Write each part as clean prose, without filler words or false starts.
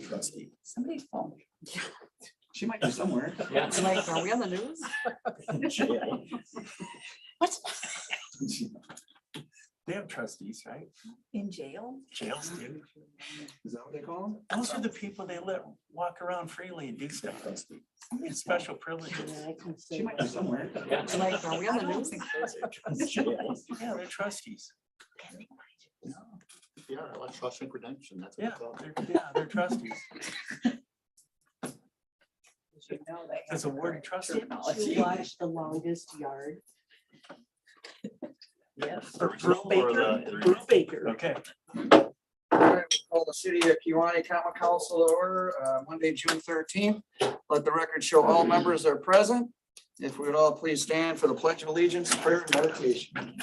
trustee. Somebody's phone. She might be somewhere. It's like, are we on the news? Jail. What? They have trustees, right? In jail? Jails do. Is that what they call them? Those are the people they let walk around freely and do stuff. It's special privileges. She might be somewhere. It's like, are we on the I don't news? think those are trustees. Yeah, they're trustees. Yeah, like Shawshank Redemption, that's what Yeah, it's called. they're trustees. You know they have It's a word trustee. terminology. To watch The Longest Yard. Yes. Bruce Baker. Bruce Baker. Okay. All right, we'll call the city of Kewaunee Common Council to order, Monday, June 13th. Let the record show all members are present. If we would all please stand for the pledge of allegiance, prayer and meditation.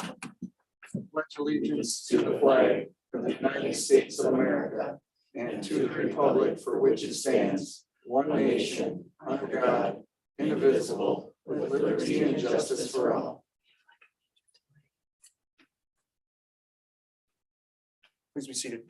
Pledge allegiance to the flag of the United States of America and to the republic for which it stands, one nation, under God, indivisible, with liberty and justice for all. Please be seated.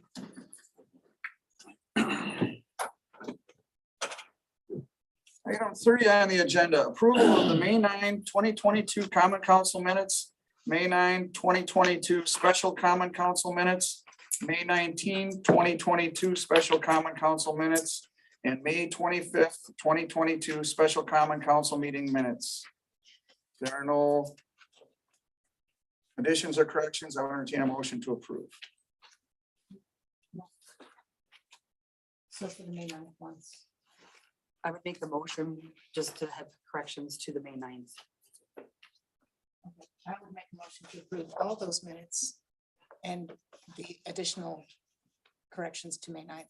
Item 3 on the agenda, approval of the May 9, 2022 Common Council minutes, May 9, 2022 Special Common Council minutes, May 19, 2022 Special Common Council minutes, and May 25th, 2022 Special Common Council meeting minutes. There are no additions or corrections. I will entertain a motion to approve. So for the May 9th ones. I would make the motion just to have corrections to the May 9th. I would make a motion to approve all those minutes and the additional corrections to May 9th.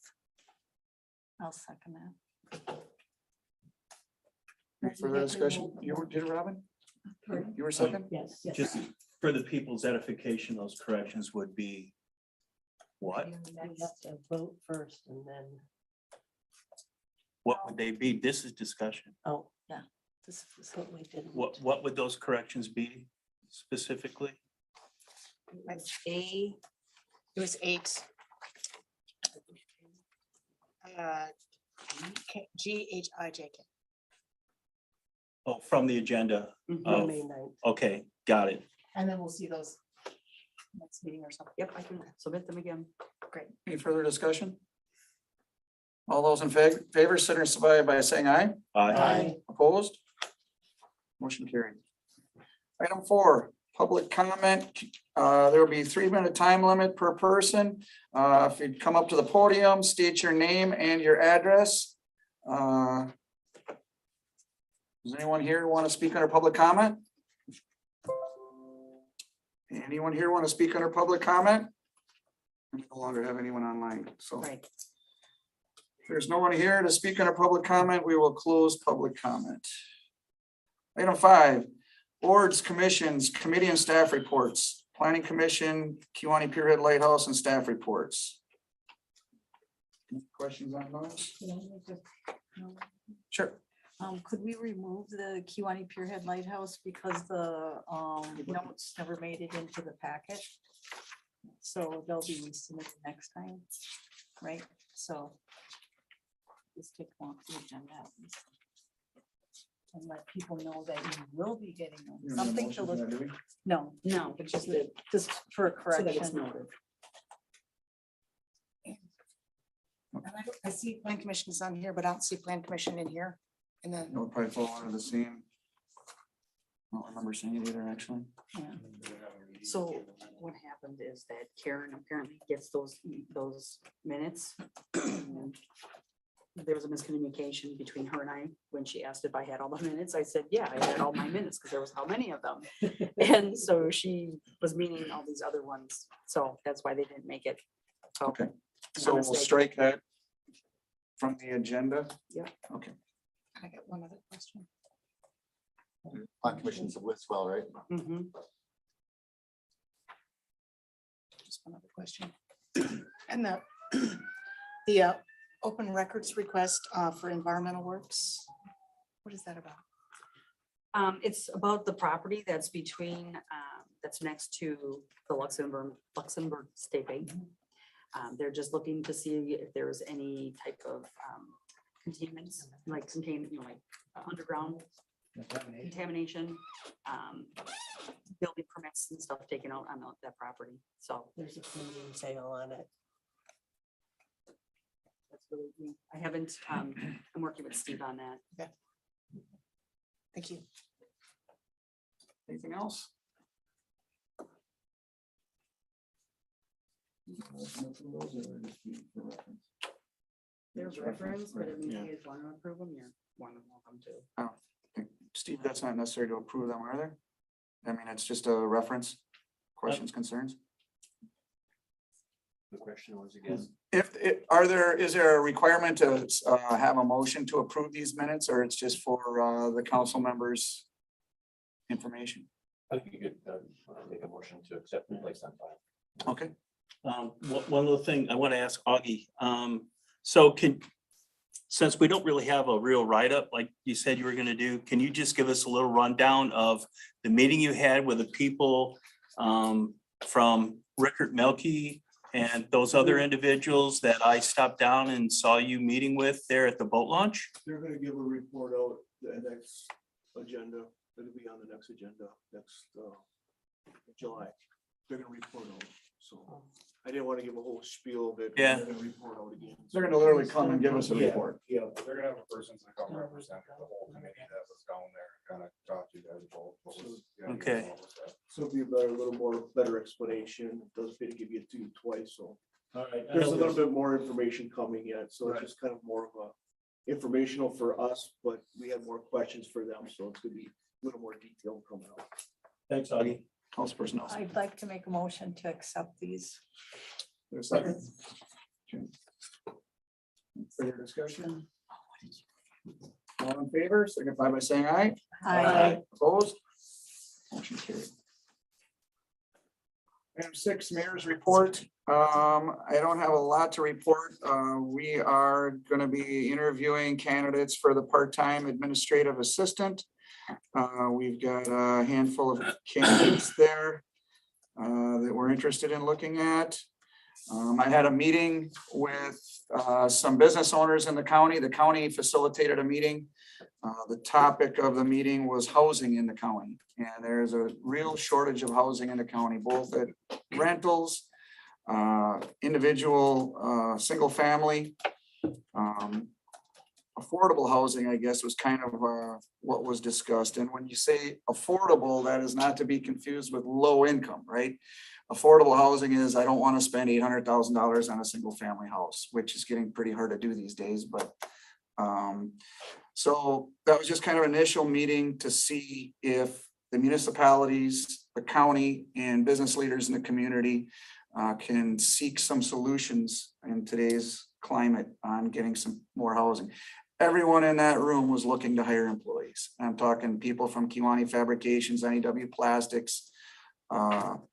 I'll second that. Any further discussion? Did it, Robin? You were second? Yes. Just for the people's edification, those corrections would be what? We have to vote first and then, What would they be? This is discussion. oh, yeah, this is what we did. What would those corrections be specifically? A, It was 8. GHIJK. Oh, from the agenda. Oh, May 9th. okay, got it. And then we'll see those next meeting or something. yep, I can submit them again. Great. Any further discussion? All those in favor, signify by saying aye. Aye. Opposed? Motion carried. Item 4, public comment. There will be 3-minute time limit per person. If you come up to the podium, state your name and your address. Does anyone here want to speak under public comment? Anyone here want to speak under public comment? We no longer have anyone online, so. Right. If there's no one here to speak under public comment, we will close public comment. Item 5, boards, commissions, committee and staff reports, planning commission, Kewaunee Pierhead Lighthouse and staff reports. Any questions on those? Sure. Could we remove the Kewaunee Pierhead Lighthouse because the notes never made it into the packet? So they'll be submitted next time, right? So just take one off the agenda and let people know that you will be getting them. Something to look. No, but just for a correction. I see plan commission is on here, but I don't see plan commission in here. And then, It'll probably fall under the same. I don't remember seeing it either, actually. Yeah. So what happened is that Karen apparently gets those minutes. There was a miscommunication between her and I when she asked if I had all the minutes. I said, yeah, I had all my minutes because there was how many of them. And so she was meaning all these other ones. So that's why they didn't make it. So, Okay, so we'll strike that from the agenda. Yeah. Okay. I got one other question. On commissions of as well, right? mhm. Just one other question. And the open records request for environmental works. What is that about? It's about the property that's between, that's next to the Luxembourg State Bank. They're just looking to see if there's any type of containments, like like underground contamination, building permits and stuff taken out on that property. So There's a pending sale on it. that's really, I haven't, I'm working with Steve on that. Thank you. Anything else? There's reference, but if you Yeah. guys want to approve them, you're more than welcome to. Steve, that's not necessary to approve them, are there? I mean, it's just a reference, questions, concerns? The question was again. Is there a requirement to have a motion to approve these minutes, or it's just for the council members' information? I think you could make a motion to accept and place on file. Okay, One little thing I want to ask Augie. So since we don't really have a real write-up like you said you were going to do, can you just give us a little rundown of the meeting you had with the people from Rickert Melke and those other individuals that I stopped down and saw you meeting with there at the boat launch? They're gonna give a report out the next agenda. It'll be on the next agenda, next July. They're gonna report out, so I didn't want to give a whole spiel of it. Yeah. They're gonna report out again. they're gonna literally come and give us a Yeah. report. Yeah, They're gonna have a person to come represent the whole committee that was down there, kind of talk to you guys about what was. the idea Okay. and what was that. so it'll be a little better explanation. It does fit to give you two twice, so All right. there's a little bit more information coming yet, so it's Right. just kind of more of a informational for us, but we have more questions for them, so it's gonna be a little more detailed coming out. Thanks, Augie. Councilperson Nelson. I'd like to make a motion to accept these. There's a second. Further discussion? All in favor, signify by saying aye. Opposed? Motion carried. Item 6, mayor's report. I don't have a lot to report. We are going to be interviewing candidates for the part-time administrative assistant. We've got a handful of candidates there that we're interested in looking at. I had a meeting with some business owners in the county. The county facilitated a meeting. The topic of the meeting was housing in the county. And there's a real shortage of housing in the county, both at rentals, individual, single family. Affordable housing, I guess, was kind of what was discussed. And when you say affordable, that is not to be confused with low income, right? Affordable housing is, I don't want to spend $800,000 on a single family house, which is getting pretty hard to do these days, but so that was just kind of an initial meeting to see if the municipalities, the county, and business leaders in the community can seek some solutions in today's climate on getting some more housing. Everyone in that room was looking to hire employees. I'm talking people from Kewaunee Fabrications, NEW Plastics, all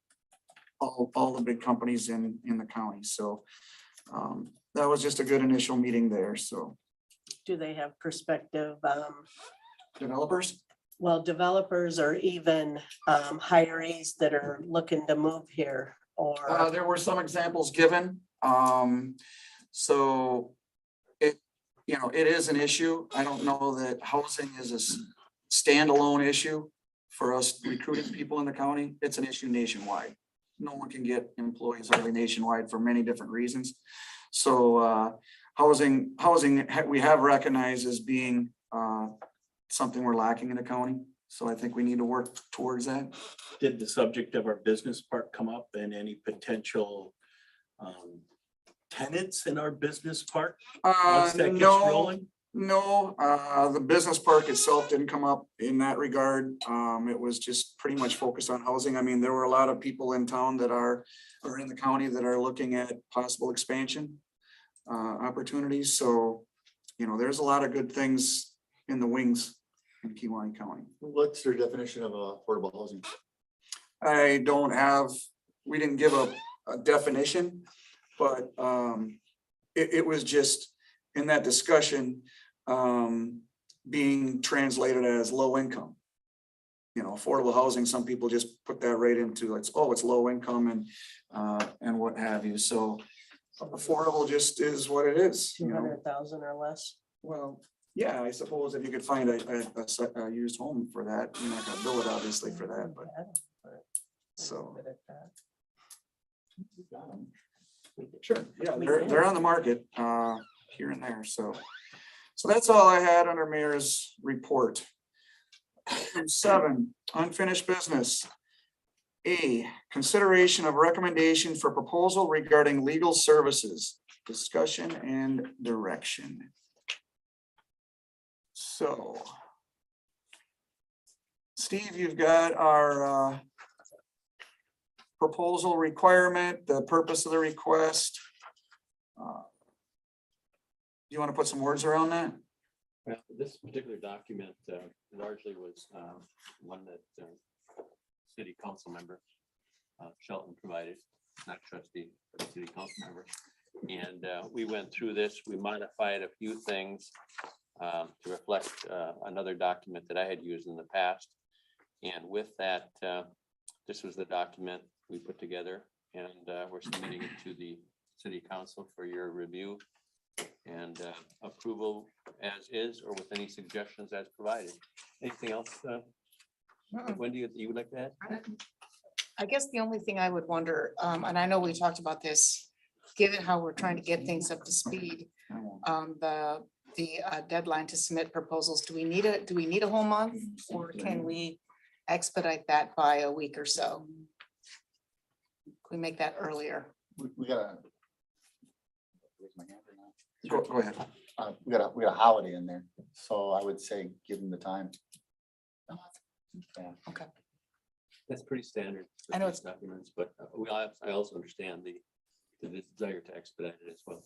the big companies in the county. So that was just a good initial meeting there. So Do they have perspective, developers? well, developers or even hirees that are looking to move here or? There were some examples given. So it is an issue. I don't know that housing is a standalone issue for us recruiting people in the county. It's an issue nationwide. No one can get employees hardly nationwide for many different reasons. So housing, we have recognized as being something we're lacking in the county. So I think we need to work towards that. Did the subject of our business park come up and any potential tenants in our business park? Once that gets No, rolling? no, the business park itself didn't come up in that regard. It was just pretty much focused on housing. I mean, there were a lot of people in town that are, or in the county that are looking at possible expansion opportunities. So, there's a lot of good things in the wings in Kewaunee County. What's their definition of affordable housing? I don't have, we didn't give a definition, but it was just in that discussion being translated as low income. Affordable housing, some people just put that right into it's low income and what have you. So affordable just is what it is, you know? 200,000 or less. Well, yeah, I suppose if you could find a used home for that, you're not gonna bill it obviously for that, but so. Sure, yeah, they're on the market, here and there, so. So that's all I had under mayor's report. Item 7, unfinished business. A, consideration of recommendation for proposal regarding legal services, discussion and direction. So. Steve, you've got our proposal requirement, the purpose of the request. You want to put some words around that? Well, this particular document largely was one that city council member Shelton provided, not trustee, but city council member. And we went through this, we modified a few things to reflect another document that I had used in the past. And with that, this was the document we put together, and we're submitting it to the city council for your review and approval as is, or with any suggestions as provided. Anything else? Wendy, you would like to add? I guess the only thing I would wonder, and I know we talked about this, given how we're trying to get things up to speed, the deadline to submit proposals, do we need a whole month, or can we expedite that by a week or so? Can we make that earlier? We gotta. Raise my hand or not? Go ahead. We got a holiday in there, so I would say give them the time. Yeah. Okay. That's pretty standard. I know with these documents, but I also understand the desire to expedite it as well.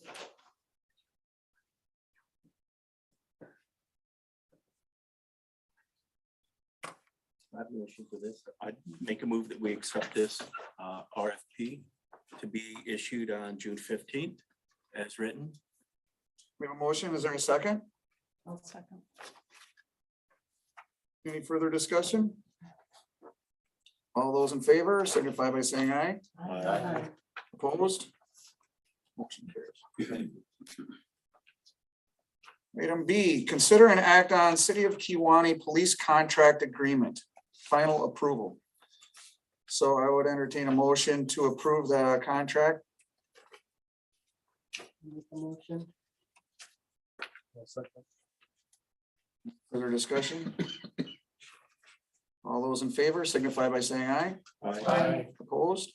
I have no issue with this. I'd make a move that we accept this RFP to be issued on June 15th as written. We have a motion. Is there a second? I'll second. Any further discussion? All those in favor signify by saying aye. Aye. Opposed? Motion carries. Item B, consider and act on City of Kewaunee Police Contract Agreement, final approval. So I would entertain a motion to approve the contract. Make a motion. Further discussion? All those in favor signify by saying aye. Aye. Opposed?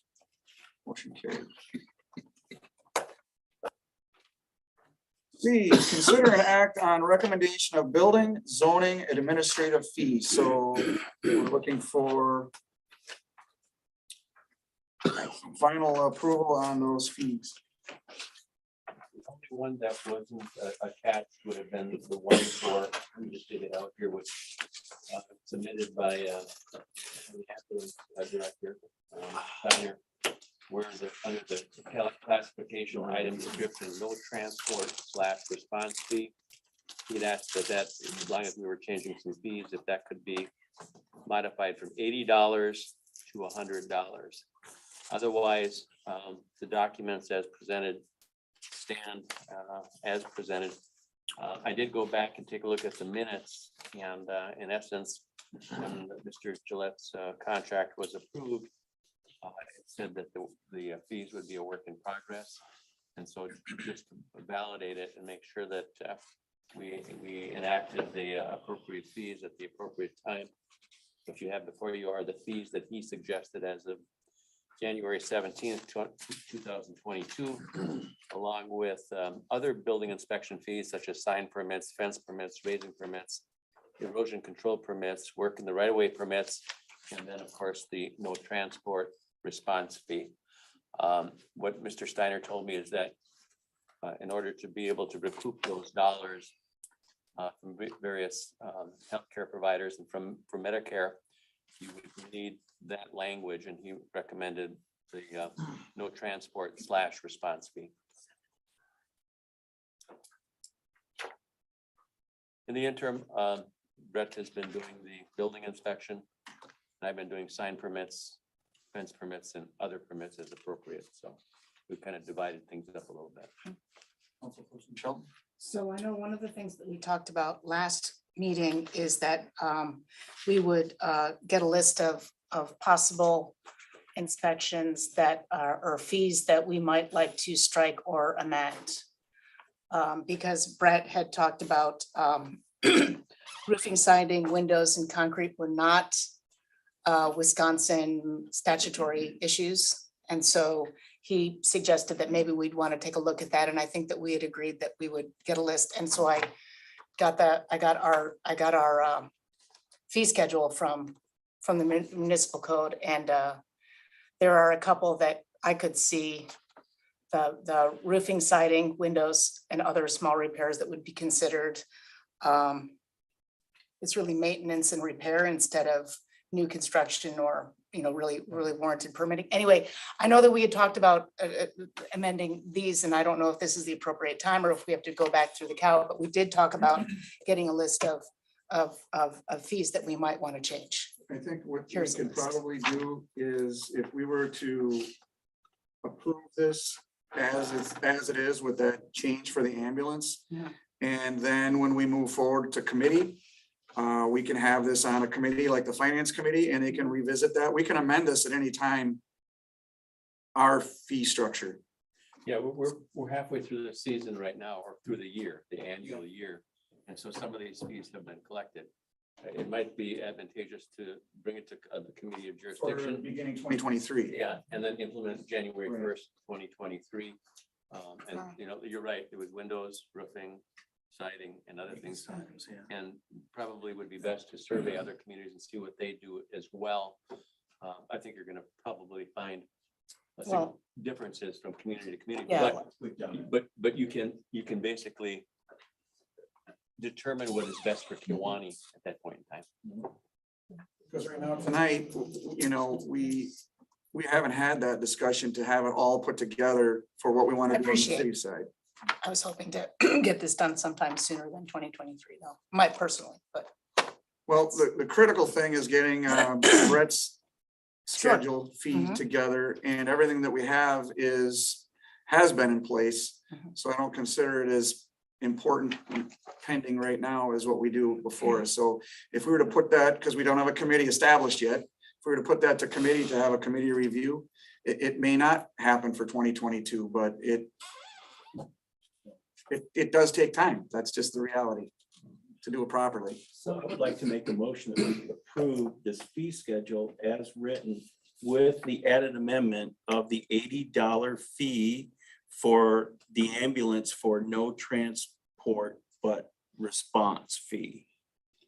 Motion carried. C, consider an act on recommendation of building, zoning, and administrative fees. So we're looking for final approval on those fees. The only one that wasn't attached would have been the one for, we just did it out here, which submitted by the director, Steiner, where under the classification item description, no transport / response fee. He'd asked that as long as we were changing some fees, if that could be modified from $80 to $100. Otherwise, the documents as presented stand as presented. I did go back and take a look at the minutes, and in essence, when Mr. Gillette's contract was approved, it said that the fees would be a work in progress. And so just to validate it and make sure that we enacted the appropriate fees at the appropriate time. What you have before you are the fees that he suggested as of January 17th, 2022, along with other building inspection fees such as sign permits, fence permits, raising permits, erosion control permits, work in the right-of-way permits, and then, of course, the no transport response fee. What Mr. Steiner told me is that in order to be able to recoup those dollars from various healthcare providers and from Medicare, you would need that language, and he recommended the no transport / response fee. In the interim, Brett has been doing the building inspection, and I've been doing sign permits, fence permits, and other permits as appropriate. So we've kind of divided things up a little bit. Councilperson Sheldon? So I know one of the things that we talked about last meeting is that we would get a list of possible inspections that are, or fees that we might like to strike or amend. Because Brett had talked about roofing, siding, windows and concrete were not Wisconsin statutory issues. And so he suggested that maybe we'd want to take a look at that. And I think that we had agreed that we would get a list. And so I got our fee schedule from the municipal code. And there are a couple that I could see, the roofing, siding, windows and other small repairs that would be considered. It's really maintenance and repair instead of new construction or, really warranted permitting. Anyway, I know that we had talked about amending these, and I don't know if this is the appropriate time or if we have to go back through the cow, but we did talk about getting a list of fees that we might want to change. I think what we Here's the could list. probably do is if we were to approve this as it is with that change for the ambulance. Yeah. And then when we move forward to committee, we can have this on a committee like the finance committee and they can revisit that. We can amend this at any time. Our fee structure. Yeah, we're halfway through the season right now, or through the year, the annual year. And so some of these fees have been collected. It might be advantageous to bring it to the committee of For jurisdiction. beginning 2023. Yeah, and then implement January 1st, 2023. And you're right, it was windows, roofing, siding and other things. And probably would be best to survey other communities and see what they do as well. I think you're gonna probably find Well- differences from community to community. Yeah. But you can basically determine what is best for Kewaunee at that point in time. Because right now tonight, we haven't had that discussion to have it all put together for what we want to do on the Appreciate city it. side. I was hoping to get this done sometime sooner than 2023 though, personally, but Well, the critical thing is getting Brett's Sure. schedule fee Mhm. together and everything that we have has been in place. Mhm. So I don't consider it as important pending right now as what we do before us. So if we were to put that, because we don't have a committee established yet, if we were to put that to committee to have a committee review, it may not happen for 2022, but it does take time. That's just the reality to do it properly. So I would like to make a motion that we approve this fee schedule as written with the added amendment of the $80 fee for the ambulance for no transport but response fee.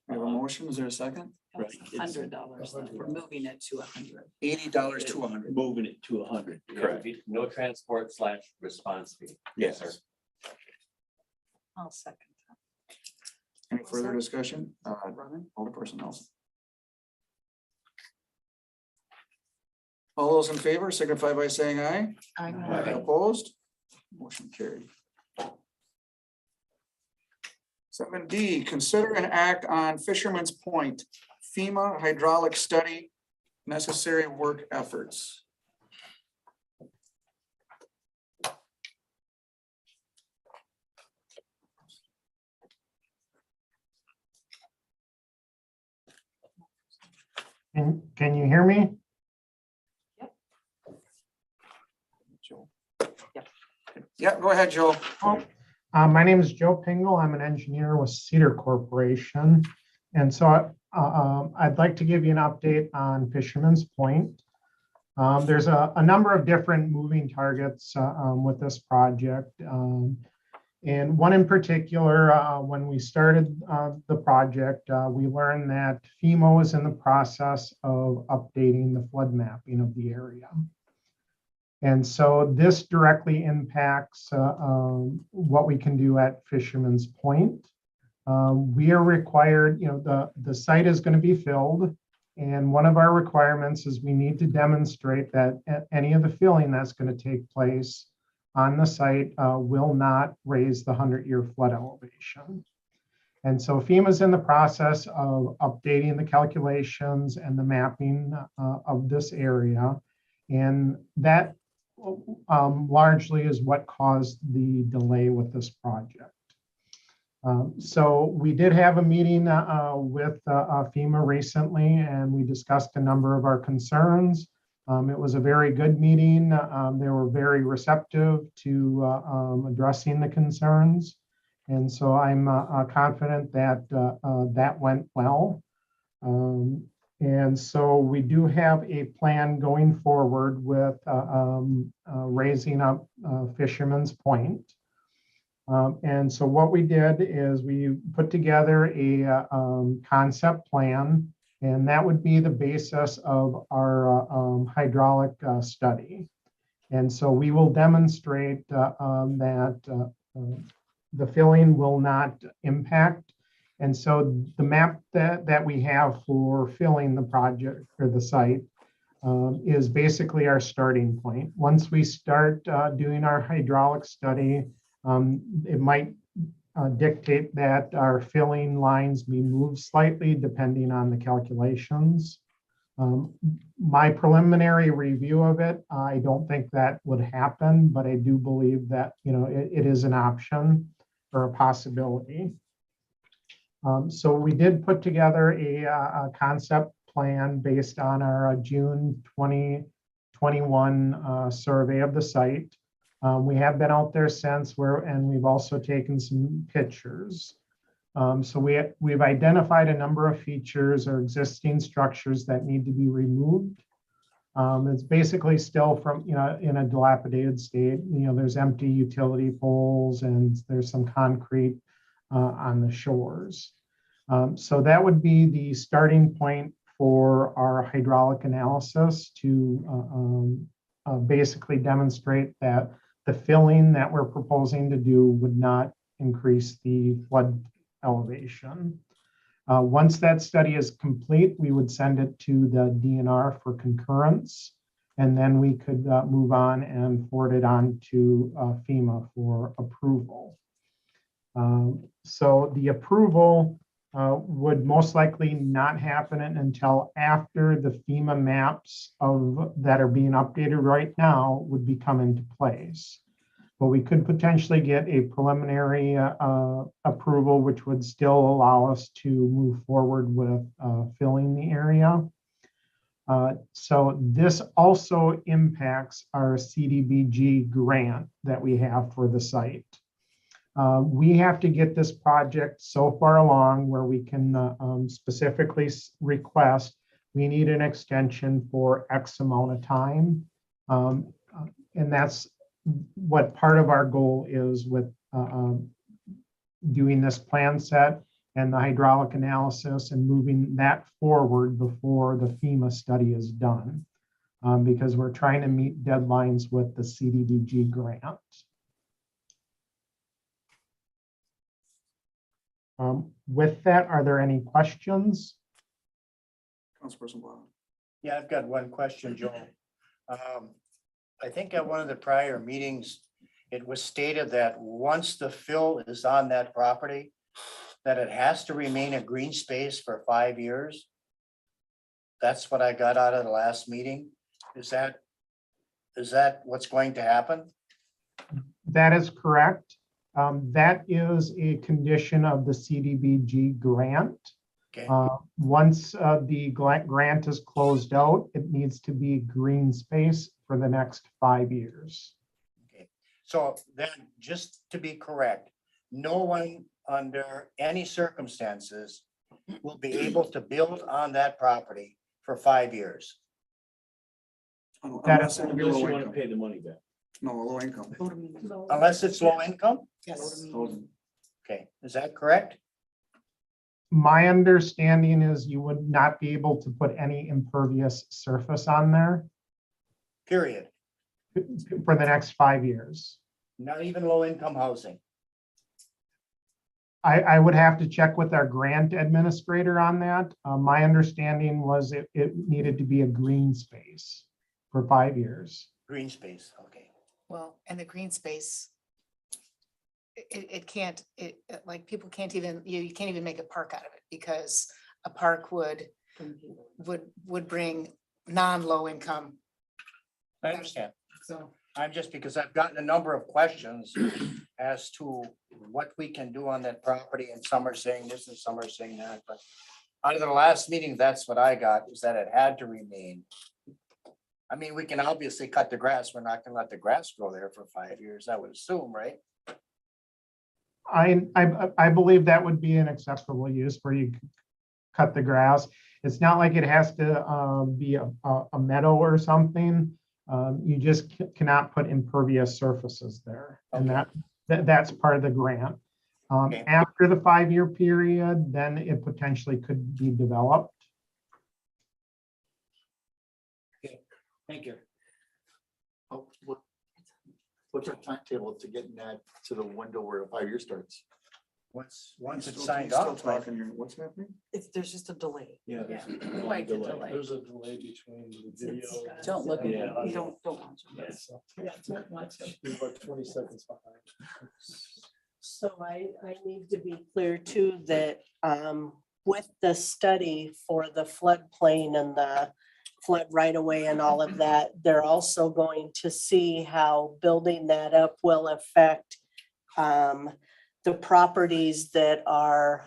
We have a motion. Is there a second? Right. It's $100. We're moving it to 100. $80 to 100. moving it to 100. Correct. No transport / response fee. Yes. sir. I'll second Any further discussion? Alderperson Nelson. All those in favor signify by saying aye. Opposed? Motion carried. 7D, consider an act on Fisherman's Point FEMA hydraulic study, necessary work efforts. Can you hear me? Yeah, go ahead, Joe. My name is Joe Pingle. I'm an engineer with Cedar Corporation. And so I'd like to give you an update on Fisherman's Point. There's a number of different moving targets with this project. And one in particular, when we started the project, we learned that FEMA was in the process of updating the flood mapping of the area. And so this directly impacts what we can do at Fisherman's Point. We are required, the site is going to be filled. And one of our requirements is we need to demonstrate that any of the filling that's going to take place on the site will not raise the 100-year flood elevation. And so FEMA's in the process of updating the calculations and the mapping of this area. And that largely is what caused the delay with this project. So we did have a meeting with FEMA recently, and we discussed a number of our concerns. It was a very good meeting. They were very receptive to addressing the concerns. And so I'm confident that that went well. And so we do have a plan going forward with raising up Fisherman's Point. And so what we did is we put together a concept plan, and that would be the basis of our hydraulic study. And so we will demonstrate that the filling will not impact. And so the map that we have for filling the project or the site is basically our starting point. Once we start doing our hydraulic study, it might dictate that our filling lines be moved slightly depending on the calculations. My preliminary review of it, I don't think that would happen, but I do believe that, you know, it is an option or a possibility. So we did put together a concept plan based on our June 2021 survey of the site. We have been out there since, and we've also taken some pictures. So we've identified a number of features or existing structures that need to be removed. It's basically still from, you know, in a dilapidated state. You know, there's empty utility poles and there's some concrete on the shores. So that would be the starting point for our hydraulic analysis to basically demonstrate that the filling that we're proposing to do would not increase the flood elevation. Once that study is complete, we would send it to the DNR for concurrence, and then we could move on and forward it on to FEMA for approval. So the approval would most likely not happen until after the FEMA maps that are being updated right now would be come into place. But we could potentially get a preliminary approval, which would still allow us to move forward with filling the area. So this also impacts our CDBG grant that we have for the site. We have to get this project so far along where we can specifically request, we need an extension for X amount of time. And that's what part of our goal is with doing this plan set and the hydraulic analysis and moving that forward before the FEMA study is done, because we're trying to meet deadlines with the CDBG grant. With that, are there any questions? Councilperson Blau. Yeah, I've got one question, Joel. I think at one of the prior meetings, it was stated that once the fill is on that property, that it has to remain a green space for 5 years. That's what I got out of the last meeting. Is that what's going to happen? That is correct. That is a condition of the CDBG grant. Okay. Once the grant is closed out, it needs to be green space for the next 5 years. Okay. So then, just to be correct, no one under any circumstances will be able to build on that property for 5 years. Unless it be Unless low you want to income. pay the money back. No, low income. Unless it's low income? Yes. Okay, is that correct? My understanding is you would not be able to put any impervious surface on there Period. for the next 5 years. Not even low income housing. I would have to check with our grant administrator on that. My understanding was it needed to be a green space for 5 years. Green space, okay. Well, and the green space, it can't, like, people can't even, you can't even make a park out of it, because a park would bring non-low income. I understand. So I'm just because I've gotten a number of questions as to what we can do on that property, and some are saying this and some are saying that, but out of the last meeting, that's what I got, is that it had to remain. I mean, we can obviously cut the grass. We're not gonna let the grass grow there for 5 years, I would assume, right? I believe that would be an acceptable use where you cut the grass. It's not like it has to be a meadow or something. You just cannot put impervious surfaces there. And that's part of the grant. Okay. After the 5-year period, then it potentially could be developed. Thank you. Oh, what's our timetable to getting that to the window where the 5 year starts? Once it's Still- signed still off, right? talking here. What's happening? There's just a delay. Yeah. Yeah. there's a Like a delay. delay. There's a delay between the video. Don't look at me. Yeah. You don't watch it. Yes. Yeah, don't watch it. We're about 20 seconds behind. So I need to be clear too that with the study for the floodplain and the flood right away and all of that, they're also going to see how building that up will affect the properties that are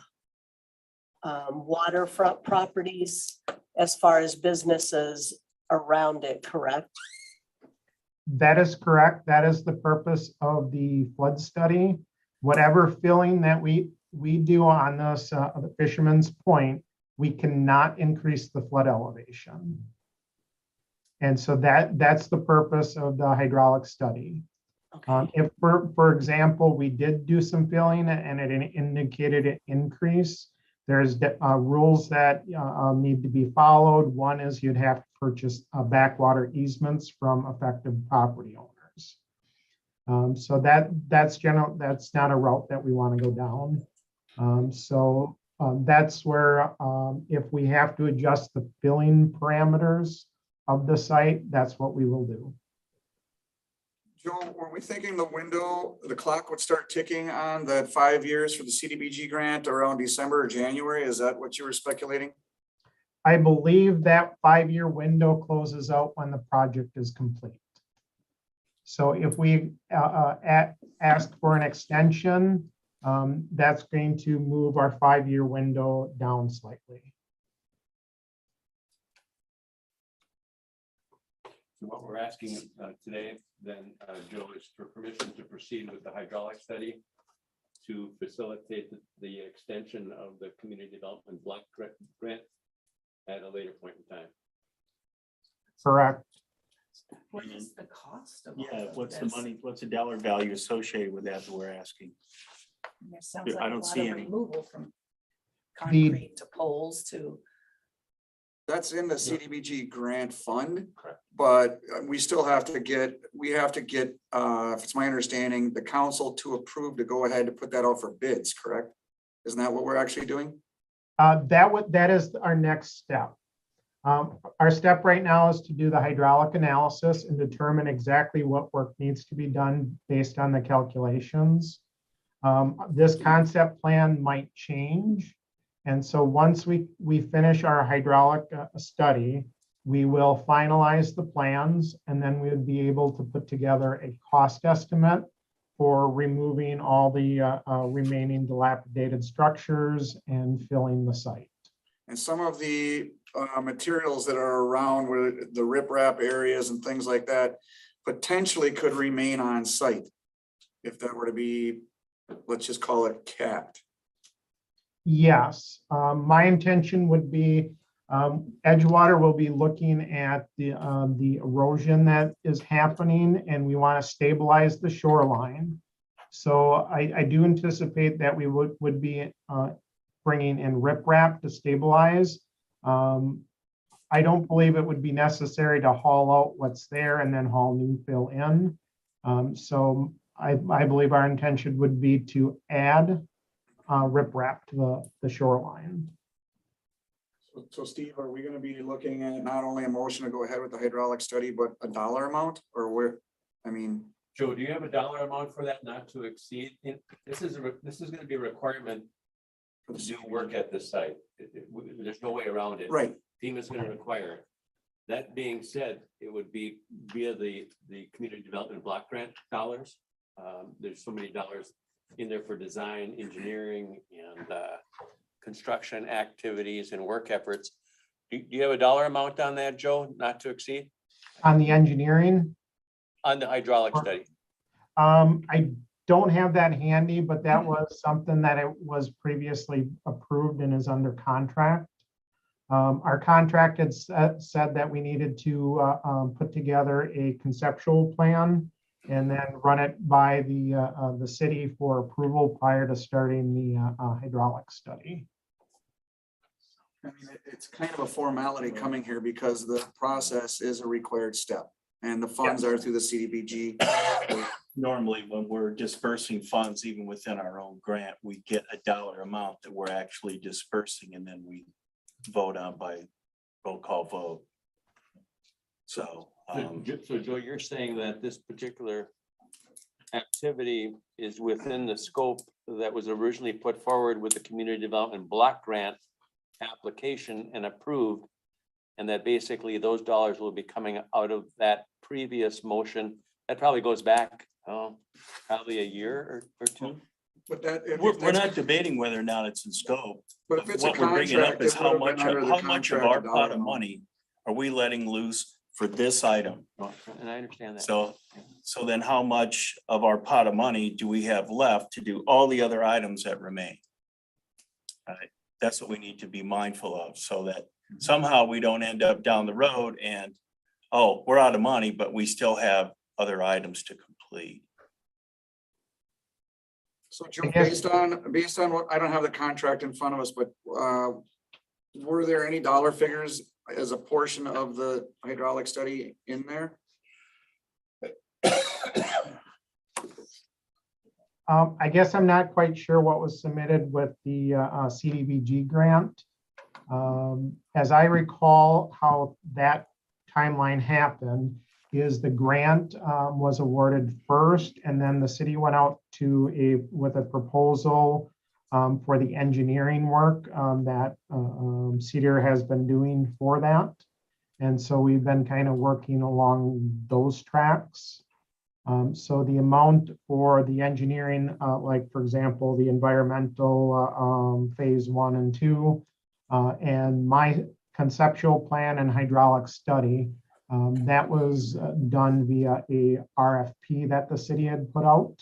waterfront properties as far as businesses around it, correct? That is correct. That is the purpose of the flood study. Whatever filling that we do on this, the Fisherman's Point, we cannot increase the flood elevation. And so that's the purpose of the hydraulic study. Okay. If, for example, we did do some filling and it indicated an increase, there's rules that need to be followed. One is you'd have to purchase backwater easements from affected property owners. So that's not a route that we want to go down. That's where if we have to adjust the filling parameters of the site, that's what we will do. Joe, were we thinking the window, the clock would start ticking on that 5 years for the CDBG grant around December or January? Is that what you were speculating? I believe that 5-year window closes out when the project is complete. So if we ask for an extension, that's going to move our 5-year window down slightly. So what we're asking today then, Joe, is for permission to proceed with the hydraulic study to facilitate the extension of the community development block grant at a later point in time. Correct. What is the cost of? all Yeah, of what's the this? money, what's the dollar value associated with that we're asking? There sounds I like a don't lot see of any. removal from concrete to poles to. That's in the CDBG grant fund, Correct. but we still have to get, if it's my understanding, the council to approve to go ahead to put that out for bids, correct? Isn't that what we're actually doing? That is our next step. Our step right now is to do the hydraulic analysis and determine exactly what work needs to be done based on the calculations. This concept plan might change. And so once we finish our hydraulic study, we will finalize the plans and then we would be able to put together a cost estimate for removing all the remaining dilapidated structures and filling the site. And some of the materials that are around with the riprap areas and things like that potentially could remain on site if that were to be, let's just call it capped. Yes, my intention would be Edgewater will be looking at the erosion that is happening and we want to stabilize the shoreline. So I do anticipate that we would be bringing in riprap to stabilize. I don't believe it would be necessary to haul out what's there and then haul new fill in. So I believe our intention would be to add riprap to the shoreline. So Steve, are we gonna be looking at not only a motion to go ahead with the hydraulic study, but a dollar amount or where, I mean? Joe, do you have a dollar amount for that not to exceed? This is gonna be a requirement to do work at the site. There's no way around it. Right, FEMA's gonna require it. That being said, it would be via the community development block grant dollars. There's so many dollars in there for design, engineering, and construction activities and work efforts. Do you have a dollar amount on that, Joe, not to exceed, On the engineering, on the hydraulic study? I don't have that handy, but that was something that it was previously approved and is under contract. Our contract had said that we needed to put together a conceptual plan and then run it by the city for approval prior to starting the hydraulic study. I mean, it's kind of a formality coming here because the process is a required step and the funds are through the CDBG. Normally, when we're dispersing funds, even within our own grant, we get a dollar amount that we're actually dispersing, and then we vote on by roll call vote. So, So Joe, you're saying that this particular activity is within the scope that was originally put forward with the community development block grant application and approved, and that basically those dollars will be coming out of that previous motion. That probably goes back, probably a year or two. But that, if we're that's- not debating whether or not it's in scope. But if it's a What we're bringing up contract, is it how would have much, been under the how much of our contract, a dollar pot of amount. money are we letting loose for this item? And I understand that. So then how much of our pot of money do we have left to do all the other items that remain? All right, that's what we need to be mindful of, so that somehow we don't end up down the road and, oh, we're out of money, but we still have other items to complete. So Joe, based on what, I don't have the contract in front of us, but were there any dollar figures as a portion of the hydraulic study in there? I guess I'm not quite sure what was submitted with the CDBG grant. As I recall, how that timeline happened is the grant was awarded first, and then the city went out with a proposal for the engineering work that Cedar has been doing for that. And so we've been kind of working along those tracks. So the amount for the engineering, like for example, the environmental phase 1 and 2, and my conceptual plan and hydraulic study, that was done via a RFP that the city had put out.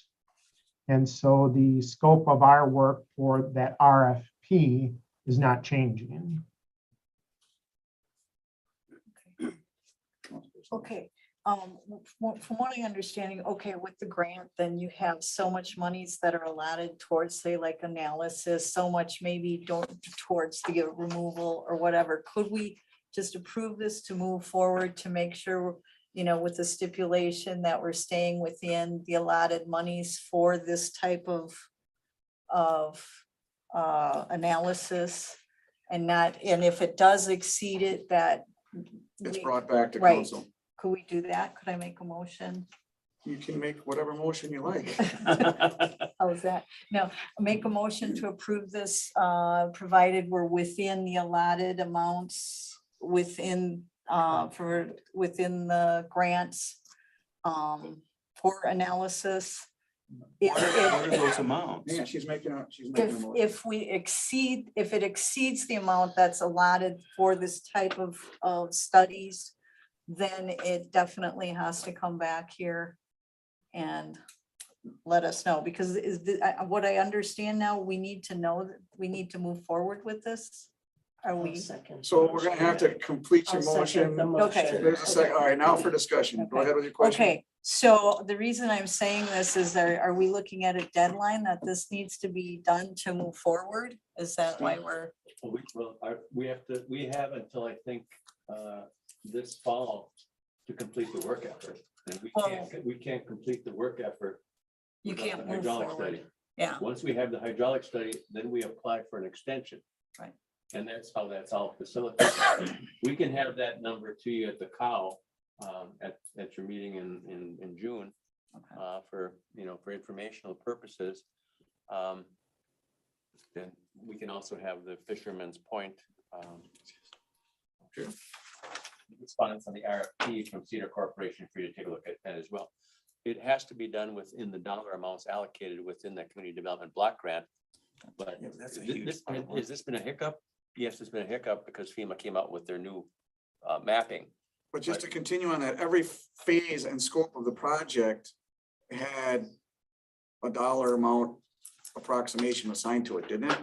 And so the scope of our work for that RFP is not changing. Okay, from what I understanding, okay, with the grant, then you have so much monies that are allotted towards, say, like analysis, so much maybe don't towards the removal or whatever. Could we just approve this to move forward to make sure, you know, with the stipulation that we're staying within the allotted monies for this type of analysis and not, and if it does exceed it, that It's we- brought back to Right. council. Could we do that? Could I make a motion? You can make whatever motion you like. How's that? No, make a motion to approve this, provided we're within the allotted amounts within, within the grants for analysis. What are those amounts? Yeah, she's making a motion. If it exceeds the amount that's allotted for this type of studies, then it definitely has to come back here and let us know, because what I understand now, we need to know that we need to move forward with this. Are we? So we're gonna have to complete your I'll second motion. the motion. Okay. There's a second. All right, now for discussion. Go Okay. ahead with your question. Okay, so the reason I'm saying this is, are we looking at a deadline that this needs to be done to move forward? Is that why we're? We have until I think this fall to complete the work effort. And we can't complete the work effort. You without can't the move hydraulic forward. study. Yeah, Once we have the hydraulic study, then we apply for an extension. Right. And that's how that's all facilitated. We can have that number to you at the cow at your meeting in June for, for informational purposes. Then we can also have the Fisherman's Point. response on the RFP from Cedar Corporation for you to take a look at that as well. It has to be done within the dollar amounts allocated within that community development block grant. But Yeah, that's a thi- huge this, problem. has this been a hiccup? Yes, it's been a hiccup because FEMA came out with their new mapping. But just to continue on that, every phase and scope of the project had a dollar amount approximation assigned to it, didn't it?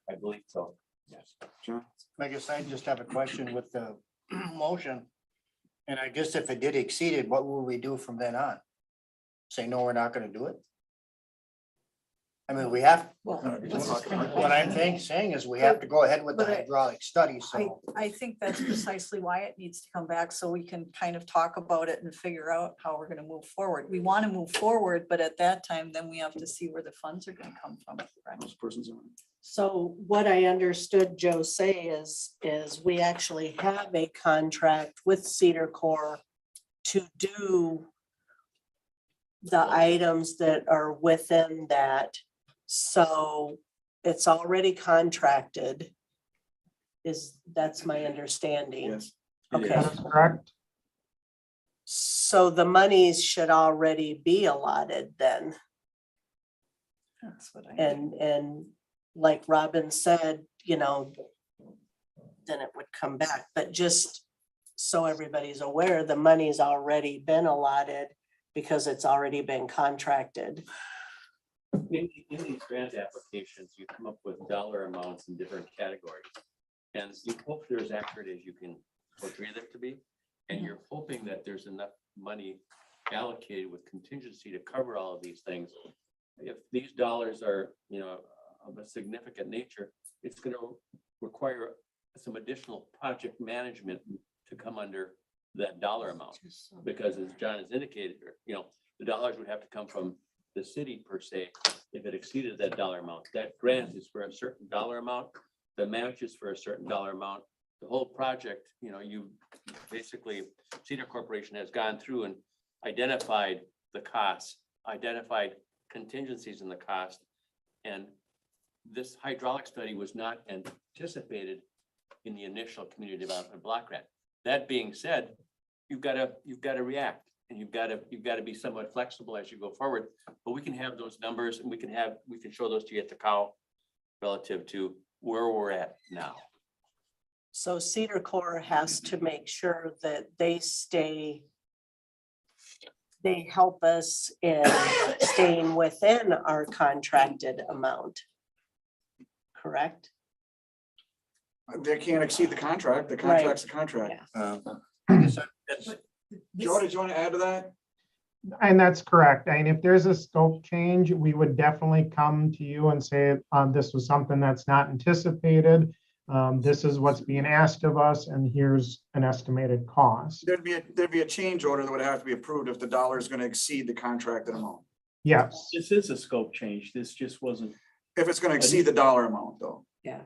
I believe so. Yes. John? I guess I just have a question with the motion. And I guess if it did exceed it, what will we do from then on? Say, no, we're not gonna do it? I mean, we have, Well, what I'm saying is we have to go ahead with the But I- hydraulic study, I, so. I think that's precisely why it needs to come back, so we can kind of talk about it and figure out how we're gonna move forward. We want to move forward, but at that time, then we have to see where the funds are gonna come from. correct? Those persons on. So what I understood Joe say is we actually have a contract with Cedar Corps to do the items that are within that. So it's already contracted. That's my understanding. Yes. Okay, That is correct. so the monies should already be allotted then. That's what I. And like Robin said, then it would come back, but just so everybody's aware, the money's already been allotted because it's already been contracted. In these grant applications, you come up with dollar amounts in different categories. And you hope they're as accurate as you can portray them to be. And you're hoping that there's enough money allocated with contingency to cover all of these things. If these dollars are, of a significant nature, it's gonna require some additional project management to come under that dollar amount. Because as John has indicated, the dollars would have to come from the city per se, if it exceeded that dollar amount. That grant is for a certain dollar amount, the match is for a certain dollar amount. The whole project, you basically, Cedar Corporation has gone through and identified the costs, identified contingencies in the cost. And this hydraulic study was not anticipated in the initial community development block grant. That being said, you've got to react. And you've got to be somewhat flexible as you go forward, but we can have those numbers and we can show those to you at the cow relative to where we're at now. So Cedar Corps has to make sure that they help us in staying within our contracted amount. Correct? They can't exceed the contract. The contract's the contract. I guess that's- Joe, did you want to add to that? And that's correct. And if there's a scope change, we would definitely come to you and say, this was something that's not anticipated. This is what's being asked of us, and here's an estimated cost. There'd be a change order that would have to be approved if the dollar is going to exceed the contracted amount. Yes, This is a scope change. This just wasn't, If it's going to exceed the dollar amount, though. Yeah.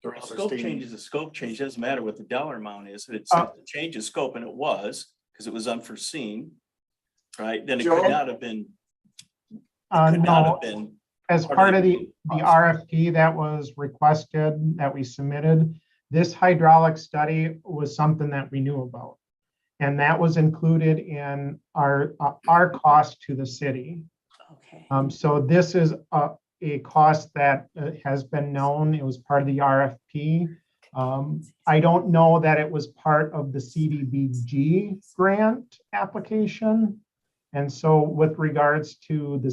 a scope change is a scope change. Doesn't matter what the dollar amount is. If it's Uh, a change of scope, and it was, because it was unforeseen, right? Then it Joe? could not have been, could not no, have been. as part of the RFP that was requested, that we submitted, this hydraulic study was something that we knew about. And that was included in our cost to the city. Okay. So this is a cost that has been known. It was part of the RFP. I don't know that it was part of the CDBG grant application. And so with regards to the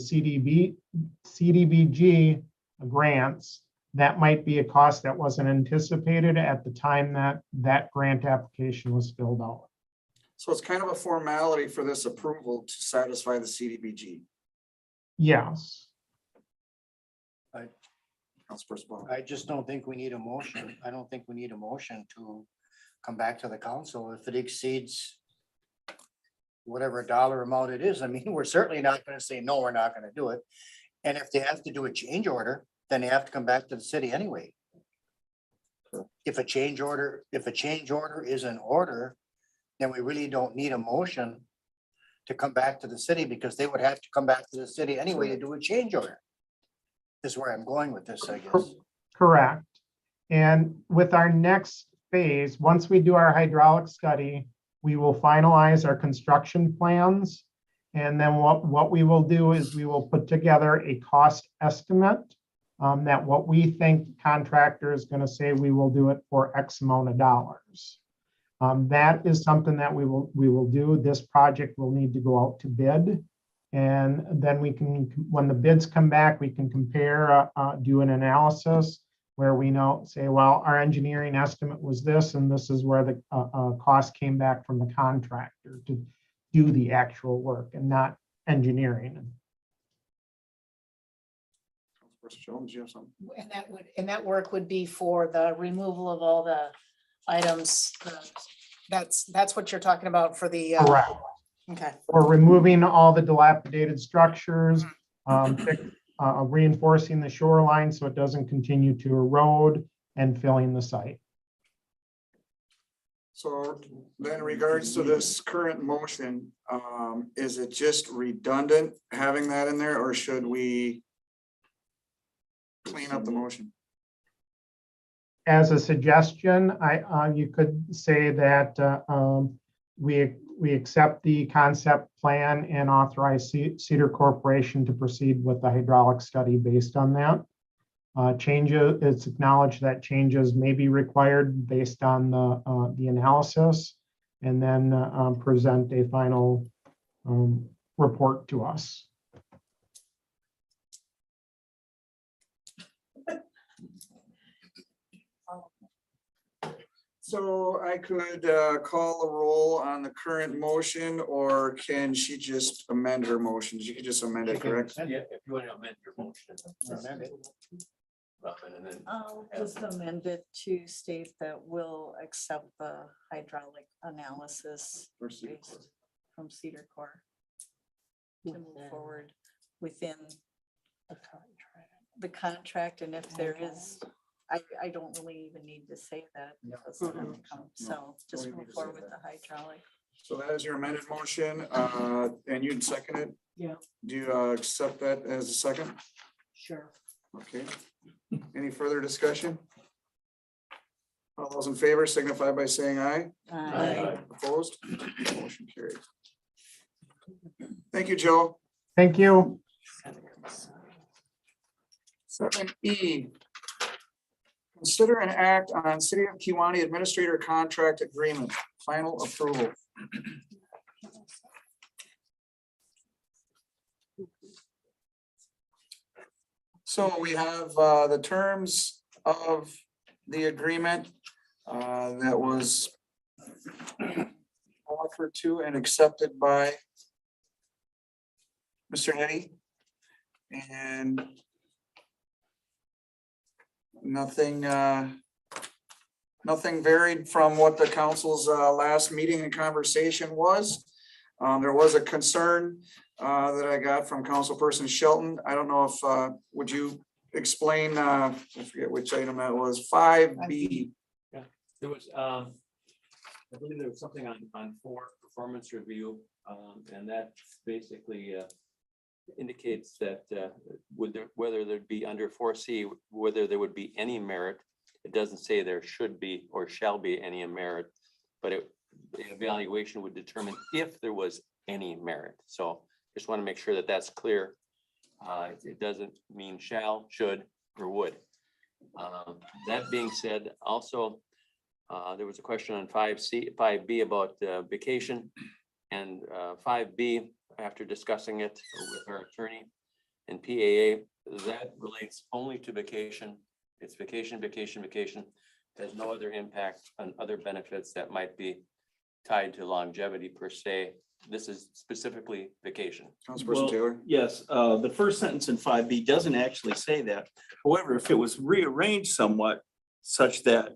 CDBG grants, that might be a cost that wasn't anticipated at the time that grant application was filled out. So it's kind of a formality for this approval to satisfy the CDBG. Yes. Councilperson Ball. I just don't think we need a motion. I don't think we need a motion to come back to the council if it exceeds whatever dollar amount it is. I mean, we're certainly not gonna say, no, we're not gonna do it. And if they have to do a change order, then they have to come back to the city anyway. If a change order is in order, then we really don't need a motion to come back to the city, because they would have to come back to the city anyway to do a change order. This is where I'm going with this, I guess. Correct. And with our next phase, once we do our hydraulic study, we will finalize our construction plans. And then what we will do is we will put together a cost estimate that what we think contractor is going to say we will do it for X amount of dollars. That is something that we will do. This project will need to go out to bid. And then we can, when the bids come back, we can compare, do an analysis where we know, say, well, our engineering estimate was this, and this is where the cost came back from the contractor to do the actual work and not engineering. Jones, you have something? And that work would be for the removal of all the items. That's what you're talking about for the. Correct. Okay. Or removing all the dilapidated structures, reinforcing the shoreline so it doesn't continue to erode, and filling the site. So then in regards to this current motion, is it just redundant having that in there, or should we clean up the motion? As a suggestion, you could say that we accept the concept plan and authorize Cedar Corporation to proceed with the hydraulic study based on that. It's acknowledged that changes may be required based on the analysis, and then present a final report to us. So I could call a roll on the current motion, or can she just amend her motion? She could just amend it, correct? Yeah, if you want to amend your motion. And then I'll just amend it to state that we'll accept the hydraulic analysis based from Cedar Corp to move forward within the contract, and if there is, I don't really even need to say that. Because it doesn't come. So just move forward with the hydraulic. So that is your amended motion, and you'd second it? Yeah. Do you accept that as a second? Sure. Okay. Any further discussion? All those in favor signify by saying aye. Aye. Opposed? Motion carried. Thank you, Joe. Thank you. 7E. Consider an act on City of Kewaunee Administrator Contract Agreement, final approval. So we have the terms of the agreement that was offered to and accepted by Mr. Nettie. And nothing varied from what the council's last meeting and conversation was. There was a concern that I got from Councilperson Shelton. I don't know if, would you explain, I forget which item that was, 5B. Yeah, there was, I believe there was something on 4 performance review, and that basically indicates that whether there'd be under 4C, whether there would be any merit. It doesn't say there should be or shall be any merit, but the evaluation would determine if there was any merit. So just want to make sure that that's clear. It doesn't mean shall, should, or would. That being said, also, there was a question on 5B about vacation, and 5B, after discussing it with our attorney and PAA, that relates only to vacation. It's vacation, vacation, vacation. There's no other impact on other benefits that might be tied to longevity per se. This is specifically vacation. Councilperson Taylor. Yes, the first sentence in 5B doesn't actually say that. However, if it was rearranged somewhat such that,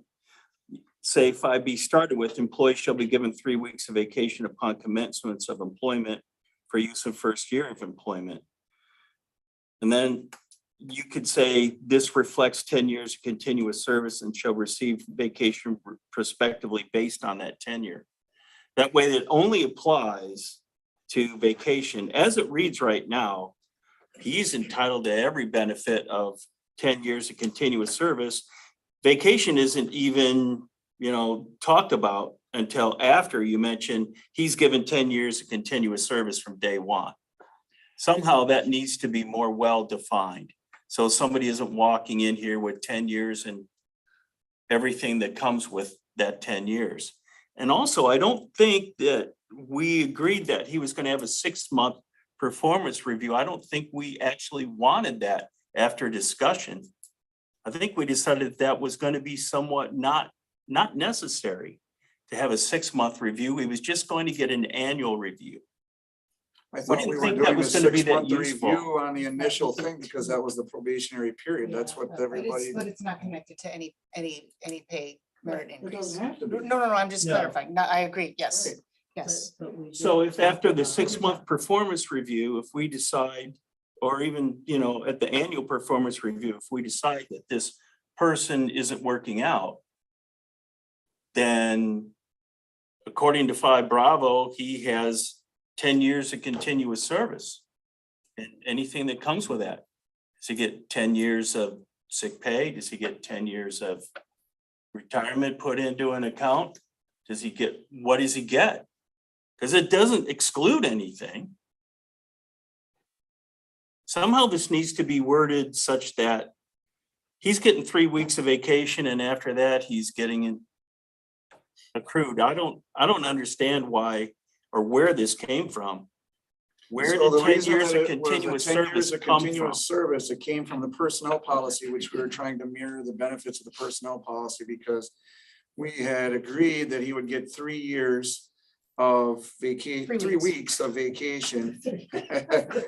say 5B started with employees shall be given 3 weeks of vacation upon commencement of employment for use in first year of employment. And then you could say this reflects 10 years of continuous service and shall receive vacation prospectively based on that tenure. That way it only applies to vacation. As it reads right now, he's entitled to every benefit of 10 years of continuous service. Vacation isn't even talked about until after you mentioned he's given 10 years of continuous service from day one. Somehow that needs to be more well-defined. So somebody isn't walking in here with 10 years and everything that comes with that 10 years. And also, I don't think that we agreed that he was going to have a 6-month performance review. I don't think we actually wanted that after discussion. I think we decided that was going to be somewhat not necessary to have a 6-month review. He was just going to get an annual review. I thought didn't we were think that doing a was gonna be that 6-month useful. review on the initial thing because that was the probationary period. That's what everybody. But it's not connected to any pay merit It increase. doesn't have to be. No, I'm just No. clarifying. No, I agree. Yes, Right. yes. So if after the 6-month performance review, if we decide, or even, at the annual performance review, if we decide that this person isn't working out, then according to 5 Bravo, he has 10 years of continuous service. And anything that comes with that. Does he get 10 years of sick pay? Does he get 10 years of retirement put into an account? What does he get? Because it doesn't exclude anything. Somehow this needs to be worded such that he's getting 3 weeks of vacation and after that he's getting it accrued. I don't understand why or where this came from. Where So the did 10 reason years that of it was a continuous 10 years service of come from? continuous service, it came from the personnel policy, which we were trying to mirror the benefits of the personnel policy because we had agreed that he would get 3 years of vacation, 3 weeks of vacation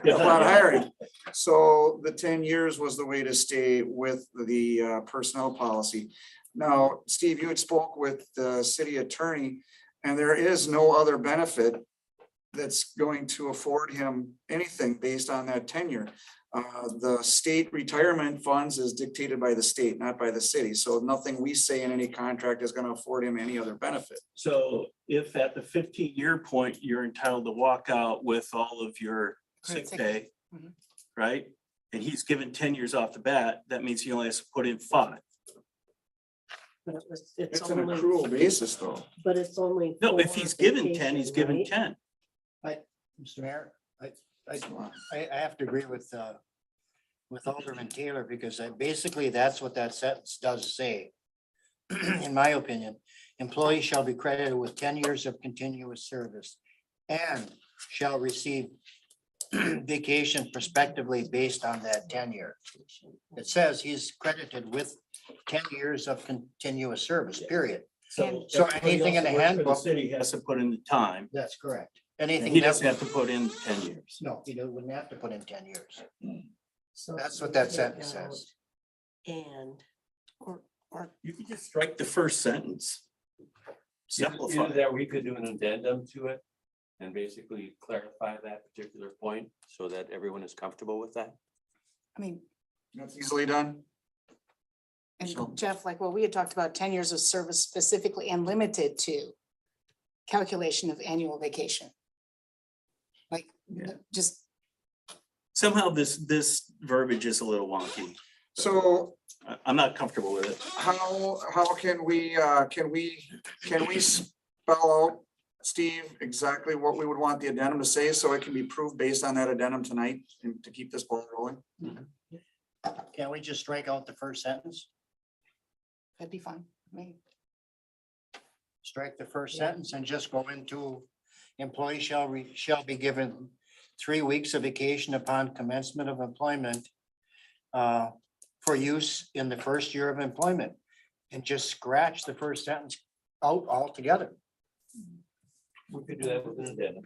upon hiring. So the 10 years was the way to stay with the personnel policy. Now, Steve, you had spoke with the city attorney, and there is no other benefit that's going to afford him anything based on that tenure. The state retirement funds is dictated by the state, not by the city. So nothing we say in any contract is going to afford him any other benefit. So if at the 15-year point, you're entitled to walk out with all of your sick Sick pay, Mhm. right? And he's given 10 years off the bat, that means he only has to put in 5. But it's It's an only, accrual basis though. but it's only. No, if for he's given 10, he's vacation, given right? 10. Mr. Mayor, I have to agree with Alderman Taylor because basically that's what that sentence does say. In my opinion, employees shall be credited with 10 years of continuous service and shall receive vacation prospectively based on that tenure. It says he's credited with 10 years of continuous service, period. So everybody anything in else the that works for handbook- city has to put in the time. That's correct. And Anything he that doesn't have to put in 10 years. No, he wouldn't have to put in 10 years. So That's what that take sentence out says. And, or, You could just strike the first sentence. Simplify. Either that, we could do an addendum to it and basically clarify that particular point so that everyone is comfortable with that. I mean, That's easily done. So- and Jeff, like what we had talked about, 10 years of service specifically and limited to calculation of annual vacation. Like, Yeah. just, Somehow this verbiage is a little wonky. So I'm not comfortable with it. how can we spell out, Steve, exactly what we would want the addendum to say so it can be proved based on that addendum tonight and to keep this ball rolling? Can't we just strike out the first sentence? that'd be fine. I mean, Strike the first sentence and just go into employee shall be given 3 weeks of vacation upon commencement of employment for use in the first year of employment, and just scratch the first sentence out altogether. We could do that with an addendum.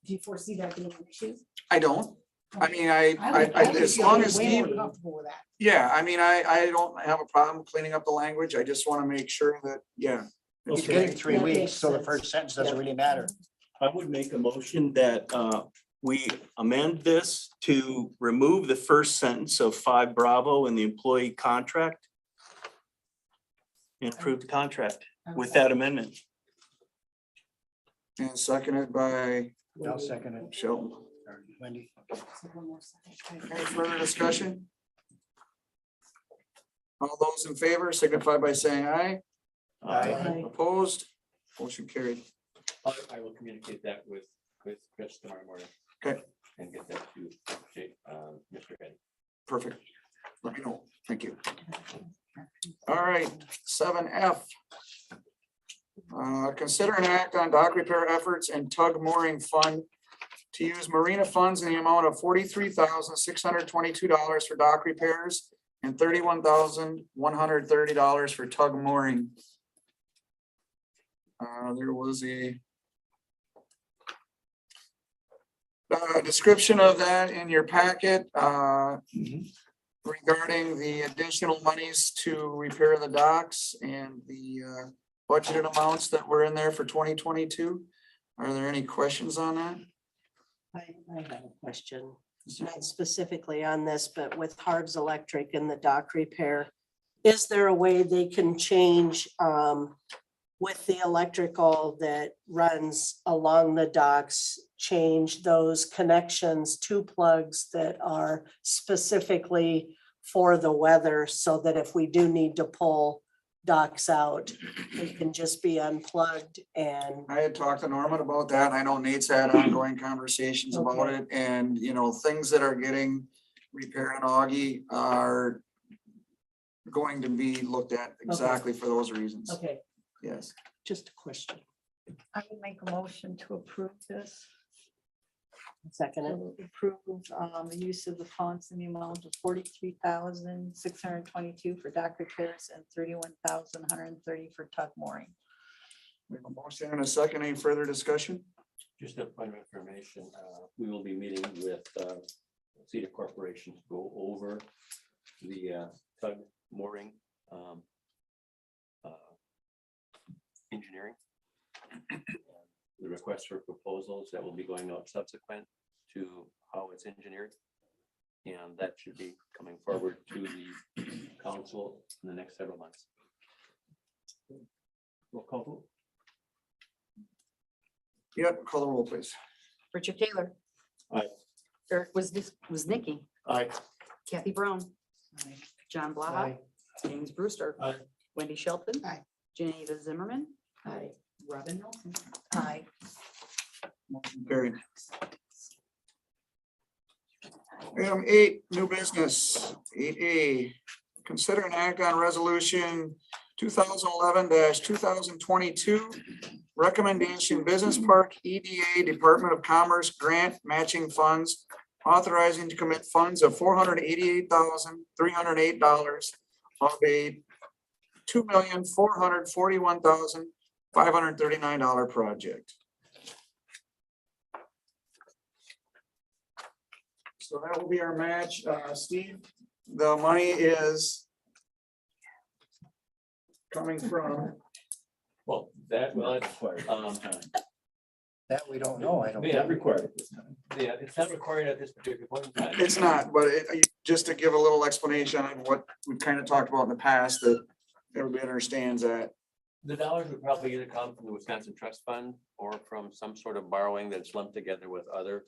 Do you foresee that being an issue? I don't. I mean, as long as Steve, Comfortable with that. yeah, I mean, I don't have a problem cleaning up the language. I just want to make sure that, yeah. He's Okay. getting 3 That weeks, makes so the sense. first sentence doesn't really matter. I would make a motion that we amend this to remove the first sentence of 5 Bravo in the employee contract. And approve the contract with that amendment. And seconded by I'll second it. Sheldon. Wendy. So one more second. Any further discussion? All those in favor signify by saying aye. Aye. Opposed, motion carried. I will communicate that with Chris tomorrow morning. Okay. And get that to Mr. Eddie. Perfect. Let me know. Thank you. All right, 7F. Consider an act on dock repair efforts and tug mooring fund to use marina funds in the amount of $43,622 for dock repairs and $31,130 for tug mooring. There was a description of that in your packet regarding the additional monies to repair the docks and the budgeted amounts that were in there for 2022. Are there any questions on that? I have a question, not specifically on this, but with Harv's Electric and the dock repair. Is there a way they can change with the electrical that runs along the docks, change those connections to plugs that are specifically for the weather so that if we do need to pull docks out, it can just be unplugged and I had talked to Norman about that. I know Nate's had ongoing conversations about Okay. it, and things that are getting repaired on Augie are going to be looked at exactly for those reasons. okay, Yes. just a question. I would make a motion to approve this. Second, it. To approve the use of the funds in the amount of $43,622 for dock repairs and $31,130 for tug mooring. We have a motion and a second. Any further discussion? Just a point of information, we will be meeting with Cedar Corporation to go over the tug mooring engineering. The request for proposals that will be going out subsequent to how it's engineered. And that should be coming forward to the council in the next several months. Roll call vote. Yep, call the roll, please. Richard Taylor. Aye. Eric was Nikki. Aye. Kathy Brown. John Blaha. Aye. James Brewster. Aye. Wendy Shelton. Aye. Geneva Zimmerman. Aye. Robin Nelson. Aye. Motion carried. Item 8, new business. 8A, consider an act on resolution 2011-2022. Recommendation Business Park EDA Department of Commerce grant matching funds authorizing to commit funds of $488,308 of a $2,441,539 project. So that will be our match. Steve, the money is coming from, Well, that We don't know. I don't. may not required. Yeah, it's not required at this particular point in time. it's not, but just to give a little explanation on what we've kind of talked about in the past, that everybody understands that. The dollars would probably either come from the Wisconsin Trust Fund or from some sort of borrowing that's lumped together with other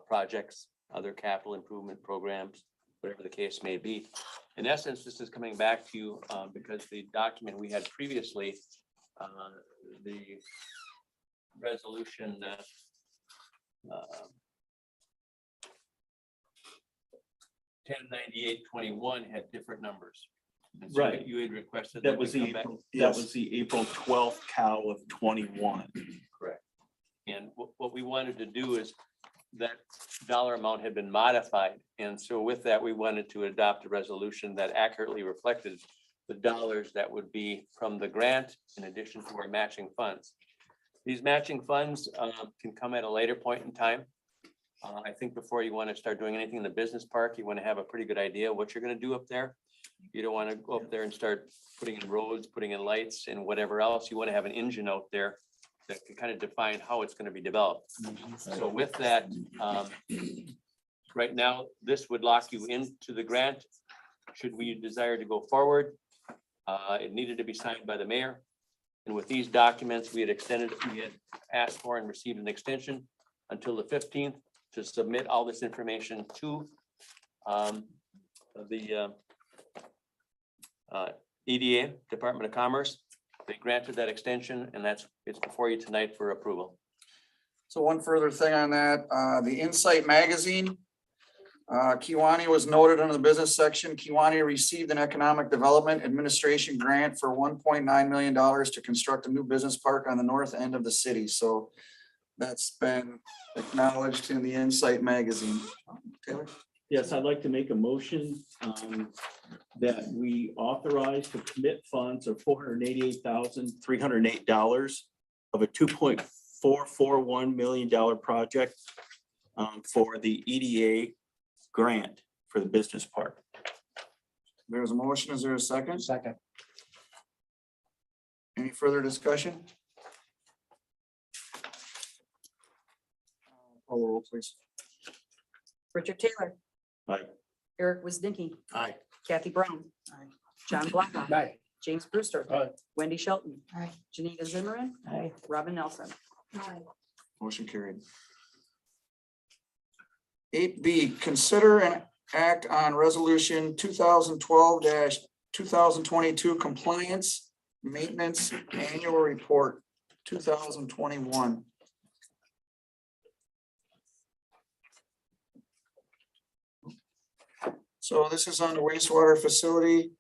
projects, other capital improvement programs, whatever the case may be. In essence, this is coming back to you because the document we had previously, the resolution 109821 had different numbers. And so Right. You had requested. That was we the come back- April, that was the April 12th cow of 21. Correct. And what we wanted to do is that dollar amount had been modified. And so with that, we wanted to adopt a resolution that accurately reflected the dollars that would be from the grant in addition to our matching funds. These matching funds can come at a later point in time. I think before you want to start doing anything in the business park, you want to have a pretty good idea what you're going to do up there. You don't want to go up there and start putting in roads, putting in lights and whatever else. You want to have an engine out there that can kind of define how it's going to be developed. So with that, right now, this would lock you into the grant. Should we desire to go forward, it needed to be signed by the mayor. And with these documents, we had asked for and received an extension until the 15th to submit all this information to the EDA, Department of Commerce. They granted that extension and it's before you tonight for approval. So one further thing on that, the Insight magazine. Kewaunee was noted under the business section. Kewaunee received an Economic Development Administration grant for $1.9 million to construct a new business park on the north end of the city. So that's been acknowledged in the Insight magazine. Taylor? Yes, I'd like to make a motion that we authorize to commit funds of $488,308 of a $2.441 million project for the EDA grant for the business park. There's a motion. Is there a second? Second. Any further discussion? Call the roll, please. Richard Taylor, Aye. Eric Wisdinky, Aye. Kathy Brown, John Blackout, Aye. James Brewster, Aye. Wendy Shelton, Aye. Janita Zimmerman, Aye. Robin Nelson. Motion carried. 8B, consider and act on resolution 2012-2022 compliance maintenance annual report 2021. So this is on the wastewater facility.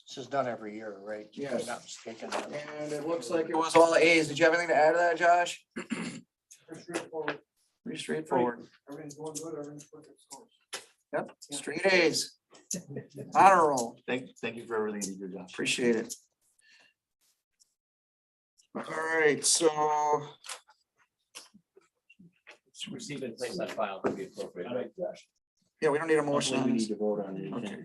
This is done every year, right? Yes. If I'm not mistaken. And it looks like it was all A's. Did you have anything to add to that, Josh? Pretty straightforward. Everything's going good, everything's perfect scores. Yep, straight A's. Honor roll. Thank you for everything you do, Josh. Appreciate it. All right, so Receive and place on file would be appropriate, right? yeah, we don't need a motion on We need this. to vote on it. Okay.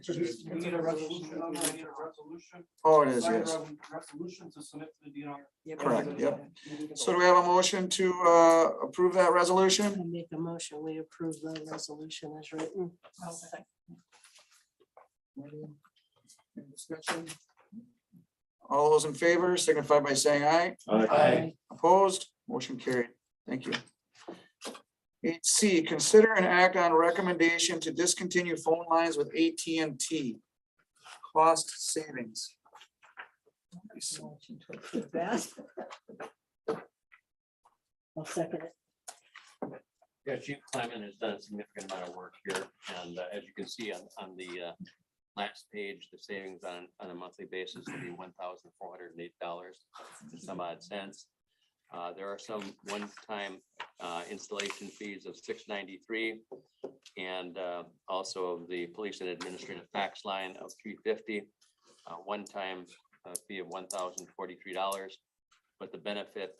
We need a resolution on that, we need a resolution. Oh, it is, Sign a yes. Resolution to submit to the DNR. Correct, yep. So do we have a motion to approve that resolution? I make a motion, we approve the resolution as written. Any discussion? All those in favor signify by saying aye. Aye. Opposed, motion carried. Thank you. 8C, consider and act on recommendation to discontinue phone lines with AT&T. Cost savings. I'll second it. Yeah, Chief Clement has done a significant amount of work here, and as you can see on the last page, the savings on a monthly basis will be $1,408 and some odd cents. There are some one-time installation fees of $693, and also the police and administrative tax line of $350, one-time fee of $1,043. But the benefit,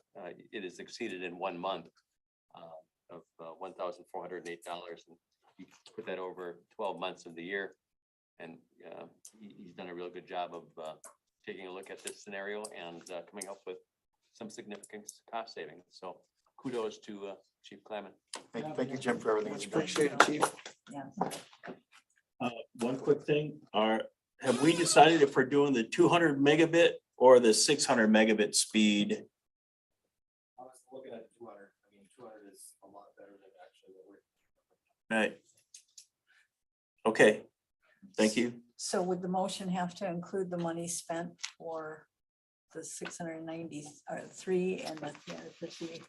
it is exceeded in 1 month of $1,408, and you put that over 12 months of the year. And he's done a real good job of taking a look at this scenario and coming up with some significant cost savings. So kudos to Chief Clement. Thank you, Jim, for everything. Much you've done. appreciated, Chief. One quick thing, have we decided if we're doing the 200 megabit or the 600 megabit speed? I was looking at 200, I mean, 200 is a lot better than actually what we're. Right. Okay, thank you. So would the motion have to include the money spent for the 693 and the 350?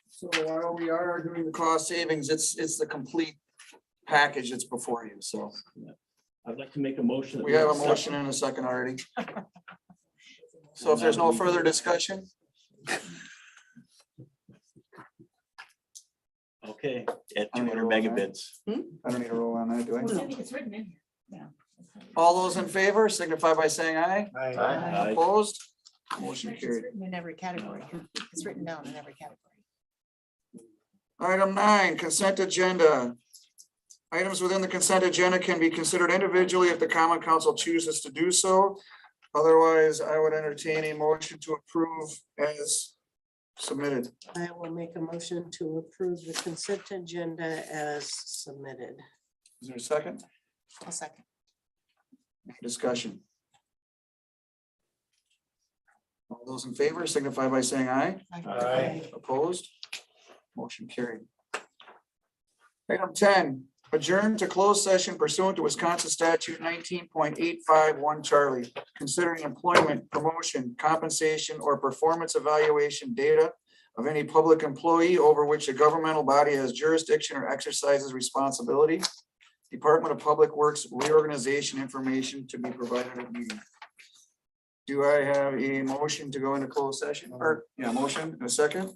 So while we are doing the cost savings, it's the complete package that's before you. So I'd like to make a motion. that we have a accept- motion and a second already. So if there's no further discussion, Okay, at I don't need 200 to roll on that. megabits. I don't need to roll on that, do I? It's written in here. Yeah. All those in favor signify by saying aye. Aye. Aye. Opposed? Motion It's carried. written in every category. It's written down in every category. Item 9, consent agenda. Items within the consent agenda can be considered individually if the common council chooses to do so. Otherwise, I would entertain a motion to approve as submitted. I will make a motion to approve the consent agenda as submitted. Is there a second? I'll second. Discussion. All those in favor signify by saying aye. Aye. Opposed? Motion carried. Item 10, adjourn to closed session pursuant to Wisconsin statute 19.851 Charlie, considering employment, promotion, compensation, or performance evaluation data of any public employee over which a governmental body has jurisdiction or exercises responsibility. Department of Public Works reorganization information to be provided at meeting. Do I have a motion to go into closed session? Or, yeah, motion, a second?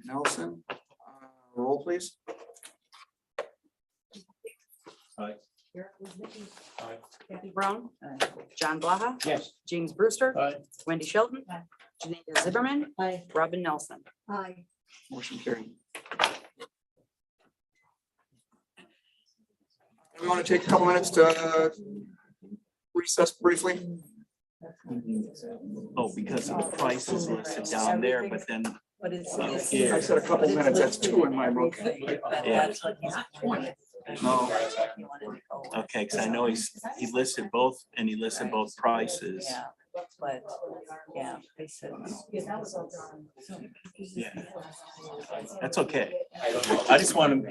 Nelson, roll please. Kathy Brown, John Blaha, Yes. James Brewster, Aye. Wendy Shelton, Janita Zimmerman, Aye. Robin Nelson. Aye. Motion carried. We want to take a couple minutes to recess briefly. Oh, because of the prices listed down there, but then, But it's. Yeah. I said a couple minutes, that's two in my book. Yeah. That's what he's doing. No. okay, because I know he listed both and he listed both prices. Yeah, but, yeah, they said. Yeah. That's okay. I just want to,